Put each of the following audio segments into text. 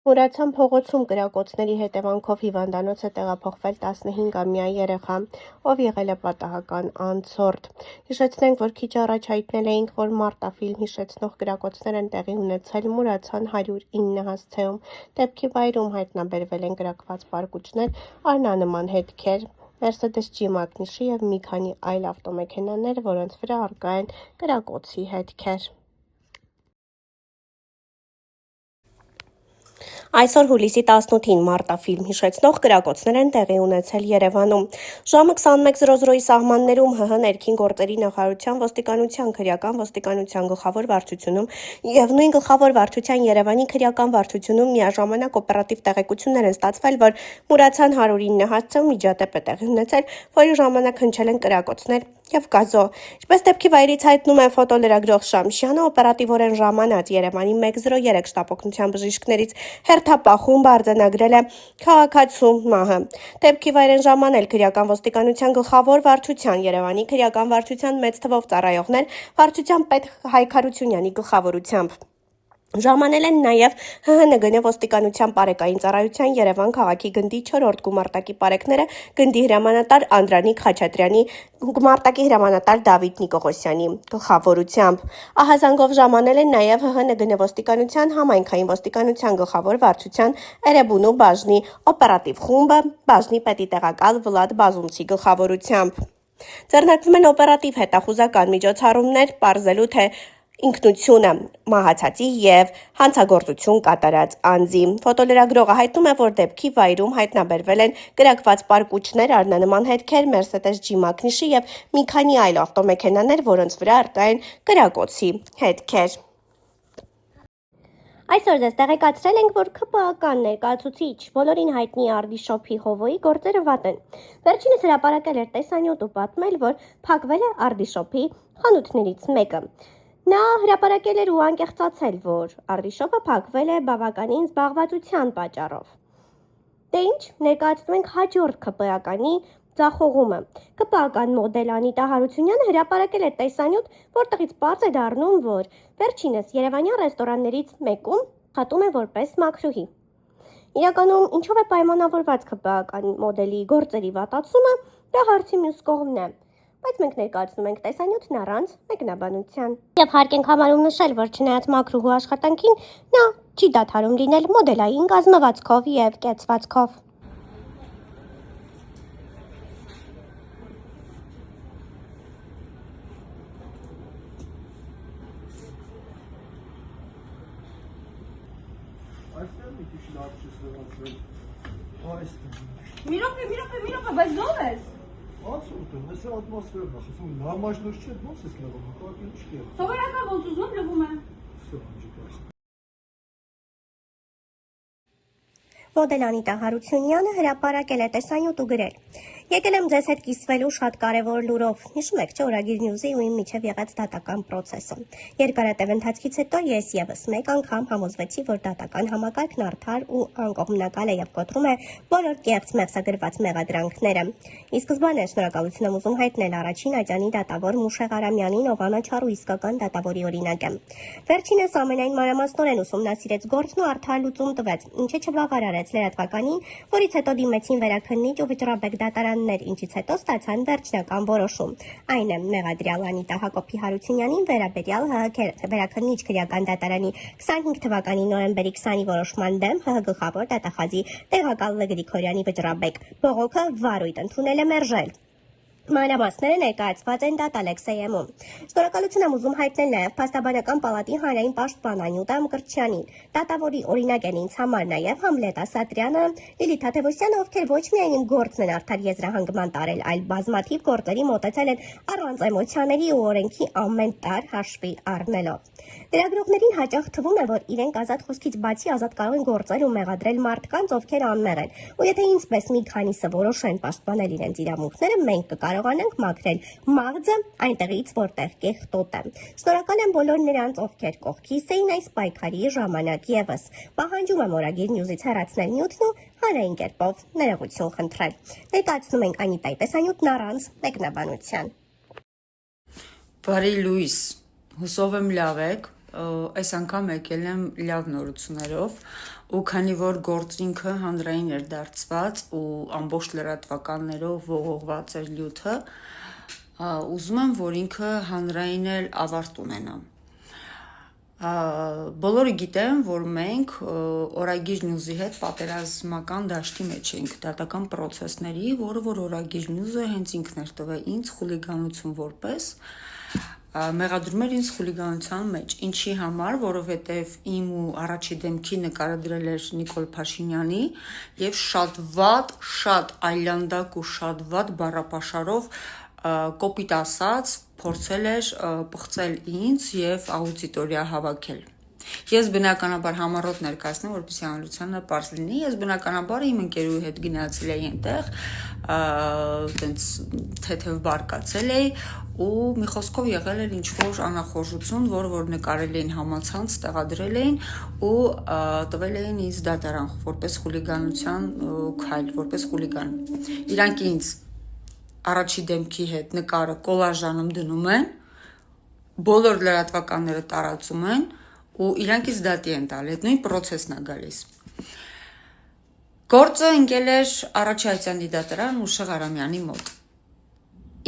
Մուրացան փողոցում կրակոցների հետևանքով հիվանդանոց է տեղափոխվել 15-ամյա երեխա, ով եղել է պատահական անցորդ։ Հիշեցնենք, որ քիչ առաջ հայտնել էինք, որ մարտաֆիլմ հիշեցնող կրակոցներ են տեղի ունեցել Մուրացան 109 հասցեում։ Դեպքի վայրում հայտնաբերվել են կրակված պարկուճներ, առնանման հետքեր, Mercedes G մակնիշի և մի քանի այլ ավտոմեքենաներ, որոնց վրա առկա են կրակոցի հետքեր։ Այսօր հուլիսի 18-ին մարտաֆիլմ հիշեցնող կրակոցներ են տեղի ունեցել Երևանում։ Ժամը 21:00-ի սահմաններում ՀՀ ներքին գործերի նախարարության ոստիկանության քրեական ոստիկանության գլխավոր վարչությունում և նույն գլխավոր վարչության Երևանի քրեական վարչությունում միաժամանակ օպերատիվ տեղեկություններ են ստացվել, որ Մուրացան 109 հասցեում միջադեպ է տեղի ունեցել, որի ժամանակ հնչել են կրակոցներ և գազո։ Ինչպես դեպքի վայրից հայտնում է ֆոտոլրագրող Շամշյանը, օպերատիվորեն ժամանած Երևանի 103 շտապօգնության բժիշկներից հերթապահ խումբը արձանագրել է քաղաքացու մահը։ Դեպքի վայր են ժամանել քրեական ոստիկանության գլխավոր վարչության, Երևանի քրեական վարչության մեծ թվով ծառայողներ, վարչության պետ Հայկ Հարությունյանի գլխավորությամբ։ Ժամանել են նաև ՀՀՆԳՆ ոստիկանության պարեկային ծառայության Երևան քաղաքի գնդի 4-րդ գումարտակի պարեկները գնդի հրամանատար Անդրանիկ Խաչատրյանի, գումարտակի հրամանատար Դավիթ Նիկողոսյանի գլխավորությամբ։ Ահազանգով ժամանել են նաև ՀՀՆԳՆ ոստիկանության համայնքային ոստիկանության գլխավոր վարչության Էրեբունու բաժնի օպերատիվ խումբը, բաժնի պետի տեղակալ Վլադ Բազունցի գլխավորությամբ։ Ձեռնարկվում են օպերատիվ հետախուզական միջոցառումներ, պարզելու թե ինքնությունը մահացածի և հանցագործություն կատարած անձի։ Ֆոտոլրագրողը հայտնում է, որ դեպքի վայրում հայտնաբերվել են կրակված պարկուճներ, առնանման հետքեր, Mercedes G մակնիշի և մի քանի այլ ավտոմեքենաներ, որոնց վրա առկա են կրակոցի հետքեր։ Այսօր ձեզ տեղեկացրել ենք, որ ՔՊԱ-կան ներկայացուցիչ բոլորին հայտնի Արդիշոփի Հովոյի գործերը վատ են։ Վերջինս հրապարակել էր տեսանյութ ու պատմել, որ փակվել է Արդիշոփի խանութներից մեկը։ Նա հրապարակել էր ու անկեղծացել, որ Արդիշոփը փակվել է բավականին զբաղվածության պատճառով։ Դե ինչ, ներկայացնում ենք հաջորդ ՔՊԱ-կանի ձախողումը։ ԿՊԱ-կան մոդել Անիտա Հարությունյանը հրապարակել է տեսանյութ, որտեղից պարզ է դառնում, որ վերջինս երևանյան ռեստորաններից մեկում աշխատում է որպես մաքրուհի։ Իրականում ինչով է պայմանավորված ԿՊԱ-կան մոդելի գործերի վատացումը, դա հարցի մյուս կողմն է։ Բայց մենք ներկայացնում ենք տեսանյութն առանց մեկնաբանության։ Եվ հարկ ենք համարում նշել, որ չնայած մաքրուհու աշխատանքին, նա չի դադարում լինել մոդելային կազմվածքով և կեցվածքով։ Մի րոպե, բայց ո՞վ ես։ Absolutно, հեսա ատմոսֆերն է, ասում նորմալ չէ, ո՞նց է լվում, կողքին չի։ Սովորական ոնց ուզում լվում է։ Всё, ջիկաս։ Մոդել Անիտա Հարությունյանը հրապարակել է տեսանյութ ու գրել. Եկել եմ ձեզ հետ կիսվելու շատ կարևոր լուրով։ Հիշում եք, չէ՞ Օրագիր Նյուզի ու իմ միջև եղած դատական պրոցեսը։ Երկարատև ընթացքից հետո ես եւս մեկ անգամ համոզվեցի, որ դատական համակարգն արդար ու անկողմնակալ է եւ կոտրում է բոլոր կեղծ մեղսագրված մեղադրանքները։ Ի սկզբանե շնորհակալություն եմ ուզում հայտնել առաջին ատյանի դատավոր Մուշեղ Արամյանին, ով անաչառ ու իսկական դատավորի օրինակ է։ Վերջինս ամենայն մանրամասնորեն ուսումնասիրեց գործն ու արդար լուծում տվեց, ինչը չբավարարեց լրատվականին, որից հետո դիմեցին վերաքննիչ ու վճռաբեկ դատարաններ, ինչից հետո ստացան վերջնական որոշում։ Այն է մեղադրյալ Անիտա Հակոբի Հարությունյանին վերաբերյալ ՀՀ վերաքննիչ քրեական դատարանի 25 թվականի նոյեմբերի 20-ի որոշման դեմ ՀՀ գլխավոր դատախազի տեղակալ Լ. Գրիգորյանի վճռաբեկ բողոքը վարույթ ընդունել է մերժել։ Մանրամասները ներկայացված են դատալ Էքսեյեմում։ Շնորհակալություն եմ ուզում հայտնել նաև Փաստաբանական պալատի հանրային պաշտպան Անյուտա Մկրտչյանին, դատավորի օրինակ են ինձ համար նաև Համլետ Ասատրյանը, Լիլիթ Թադևոսյանը, ովքեր ոչ միայն իմ գործն են արդար եզրահանգման տարել, այլ բազմաթիվ գործերի մոտեցել են առանց էմոցիաների ու օրենքի ամեն տար հաշվի առնելով։ Լրագրողներին հաճախ թվում է, որ իրենք ազատ խոսքից բացի ազատ կարող են գործել ու մեղադրել մարդկանց, ովքեր անմեղ են, ու եթե ինձպես մի քանիսը որոշեն պաշտպանել իրենց իրավունքները, մենք կկարողանանք մաքրել մաղձը այնտեղից, որտեղ կեղտոտ է։ Շնորհակալ եմ բոլոր նրանց, ովքեր կողքիս էին այս պայքարի ժամանակ եւս։ Պահանջում եմ Օրագիր Նյուզից հեռացնել նյութն ու հանրային կերպով ներողություն խնդրել։ Ներկայացնում ենք Անիտայի տեսանյութն առանց մեկնաբանության։ Բարի լույս, հուսով եմ լավ եք, այս անգամ եկել եմ լավ նորություններով ու քանի որ գործինքը հանրային էր դարձված ու ամբողջ լրատվականներով ողողված էր լյութը, ուզում եմ, որ ինքը հանրային էլ ավարտ ունենա։ Բոլորը գիտեն, որ մենք Օրագիր Նյուզի հետ պատերազմական դաշտի մեջ ենք, դատական պրոցեսների, որը որ Օրագիր Նյուզը հենց ինքն էր տվել ինձ խուլիգանություն որպես մեղադրում էր ինձ խուլիգանության մեջ, ինչի համար, որովհետև իմ ու առաջի դեմքի նկարը դրել էր Նիկոլ Փաշինյանի եւ շատ այլանդակ ու շատ վատ բառապաշարով կոպիտ ասած փորձել էր պղծել ինձ եւ աուդիտորիա հավաքել։ Ես բնականաբար համառոտ ներկայացնեմ, որպեսզի հանրությանը պարզ լինի, ես բնականաբար իմ ընկերուի հետ գնացել էի այնտեղ, տենց թեթև բարկացել էի ու մի խոսքով եղել էր ինչ-որ անախորժություն, որ նկարել էին համացանց, տեղադրել էին ու տվել էին ինձ դատարան, որպես խուլիգանության քայլ, որպես խուլիգան։ Իրանք ինձ առաջի դեմքի հետ նկարը կոլաժանում դնում են, բոլոր լրատվականները տարածում են ու իրանք ինձ դատի են տալ, այդ նույն պրոցեսն է գալիս։ Գործը ընկել էր Առաջայցյանի դատարան Մուշեղ Արամյանի մոտ։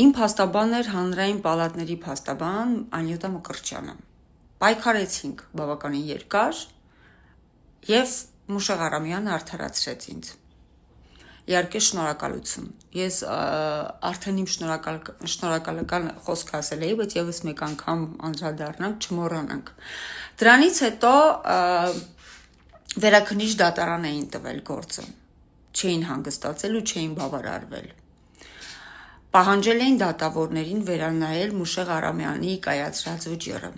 Իմ փաստաբանն էր հանրային պալատների փաստաբան Անյուտա Մկրտչյանը։ Պայքարեցինք բավականին երկար եւ Մուշեղ Արամյանը արդարացրեց ինձ։ Իհարկե շնորհակալություն։ Ես արդեն իմ շնորհակալական խոսք ասել էի, բայց եւս մեկ անգամ անդրադառնանք, չմոռանանք։ Դրանից հետո վերաքննիչ դատարան էին տվել գործը։ Չէին հանգստացել ու չէին բավարարվել։ Պահանջել էին դատավորներին վերանայել Մուշեղ Արամյանի կայացրած վճիռը։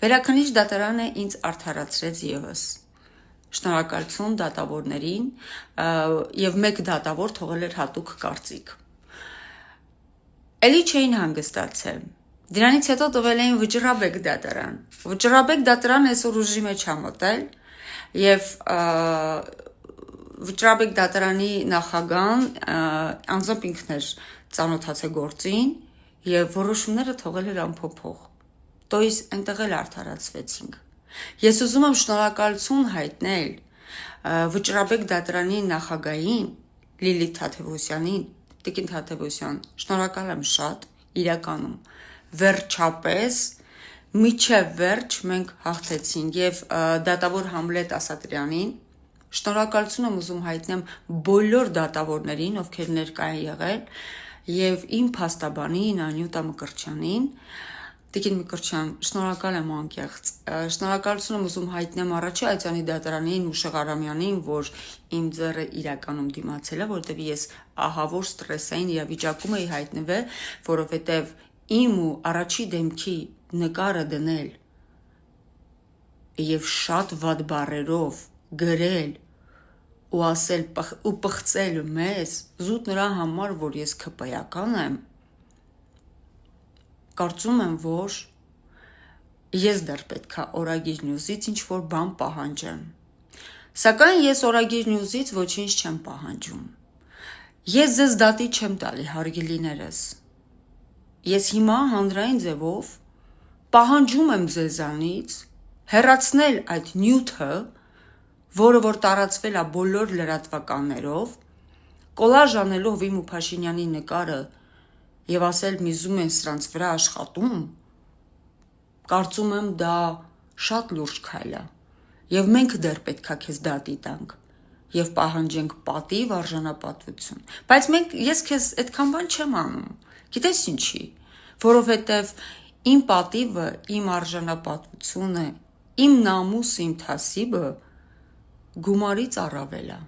Վերաքննիչ դատարանը ինձ արդարացրեց եւս։ Շնորհակալություն դատավորներին եւ մեկ դատավոր թողել էր հատուկ կարծիք։ Էլի չէին հանգստացել։ Դրանից հետո տվել էին վճռաբեկ դատարան։ Վճռաբեկ դատարան այսօր ուժի մեջ է մտել եւ վճռաբեկ դատարանի նախագահան անձամբ ինքն էր ծանոթացել գործին եւ որոշումները թողել էր անփոփոխ։ Տոյս այնտեղ էլ արդարացվեցինք։ Ես ուզում եմ շնորհակալություն հայտնել վճռաբեկ դատարանի նախագահին Լիլիթ Թադևոսյանին, Տիկին Թադևոսյան, շնորհակալ եմ շատ, իրականում, վերջապես, միջև վերջ մենք հաղթեցինք եւ դատավոր Համլետ Ասատրյանին, շնորհակալություն եմ ուզում հայտնեմ բոլոր դատավորներին, ովքեր ներկա են եղել եւ իմ փաստաբանին Անյուտա Մկրտչյանին, Տիկին Մկրտչյան, շնորհակալ եմ անկեղծ, շնորհակալություն եմ ուզում հայտնեմ Առաջայցյանի դատարանին Մուշեղ Արամյանին, որ իմ ձեռը իրականում դիմացել է, որովհետև ես ահավոր ստրեսային իրավիճակում էի հայտնվել, որովհետև իմ ու առաջի դեմքի նկարը դնել եւ շատ վատ բառերով գրել ու ասել ու պղծել մեզ զուտ նրա համար, որ ես ՔՊ-ական եմ, կարծում եմ, որ ես դեռ պետքա Օրագիր Նյուզից ինչ-որ բան պահանջեմ։ Սակայն ես Օրագիր Նյուզից ոչինչ չեմ պահանջում։ Ես ձեզ դատի չեմ տալի, հարգելիներս։ Ես հիմա հանրային ձևով պահանջում եմ ձեզանից հեռացնել այդ նյութը, որը որ տարածվել է բոլոր լրատվականներով, կոլաժ անելով իմ ու Փաշինյանի նկարը եւ ասել միզում են սրանց վրա աշխատում, կարծում եմ դա շատ լուրջ քայլ է եւ մենք դեռ պետքա քեզ դատի տանք եւ պահանջենք պատիվ արժանապատվություն, բայց ես քեզ այդքան բան չեմ անում, գիտես ինչի, որովհետեւ իմ պատիվը, իմ արժանապատվությունը, իմ նամուսը, իմ թասիբը գումարից առավել է։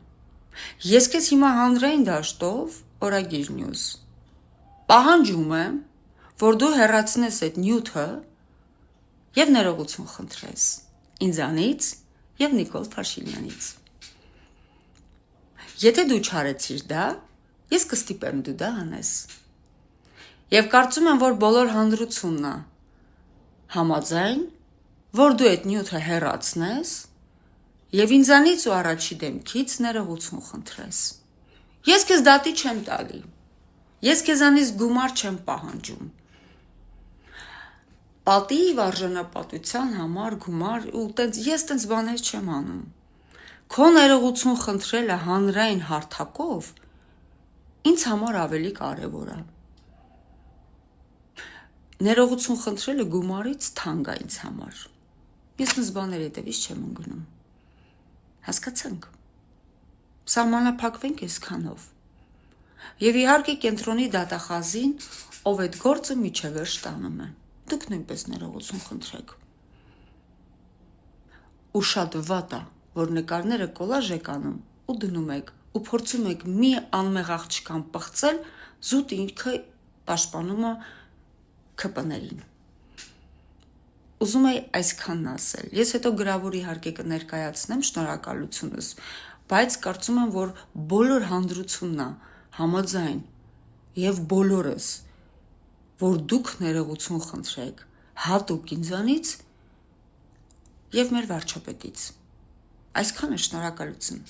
Ես քեզ հիմա հանրային դաշտով Օրագիր Նյուզ պահանջում եմ, որ դու հեռացնես այդ նյութը եւ ներողություն խնդրես ինձանից եւ Նիկոլ Փաշինյանից։ Եթե դու չարեցիր դա, ես կստիպեմ դու դա անես։ Եվ կարծում եմ, որ բոլոր հանրությունն է համաձայն, որ դու այդ նյութը հեռացնես եւ ինձանից ու առաջի դեմքից ներողություն խնդրես։ Ես քեզ դատի չեմ տալի։ Ես քեզանից գումար չեմ պահանջում։ պատիվ արժանապատության համար գումար ու ես տենց բաներ չեմ անում։ Քո ներողություն խնդրելը հանրային հարթակով ինձ համար ավելի կարևոր է։ Ներողություն խնդրելը գումարից թանկ է ինձ համար։ Ես նույն բաների հետևից չեմ ընկնում։ Հասկացանք։ Սահմանափակվենք այսքանով։ Եվ իհարկե կենտրոնի դատախազին, ով այդ գործը միջևերջ տանում է։ Դուք նույնպես ներողություն խնդրեք։ Ու շատ վատ է, որ նկարները կոլաժ եք անում ու դնում եք ու փորձում եք մի անմեղ աղջկան պղծել, զուտ ինքը պաշտպանում է ՔՊ-ներին։ Ուզում եի այսքանն ասել։ Ես հետո գրավոր իհարկե կներկայացնեմ շնորհակալությունս, բայց կարծում եմ, որ բոլոր հանդրությունն է համաձայն եւ բոլորս, որ դուք ներողություն խնդրեք հատուկ ինձանից եւ մեր վարչապետից։ Այսքանը շնորհակալություն։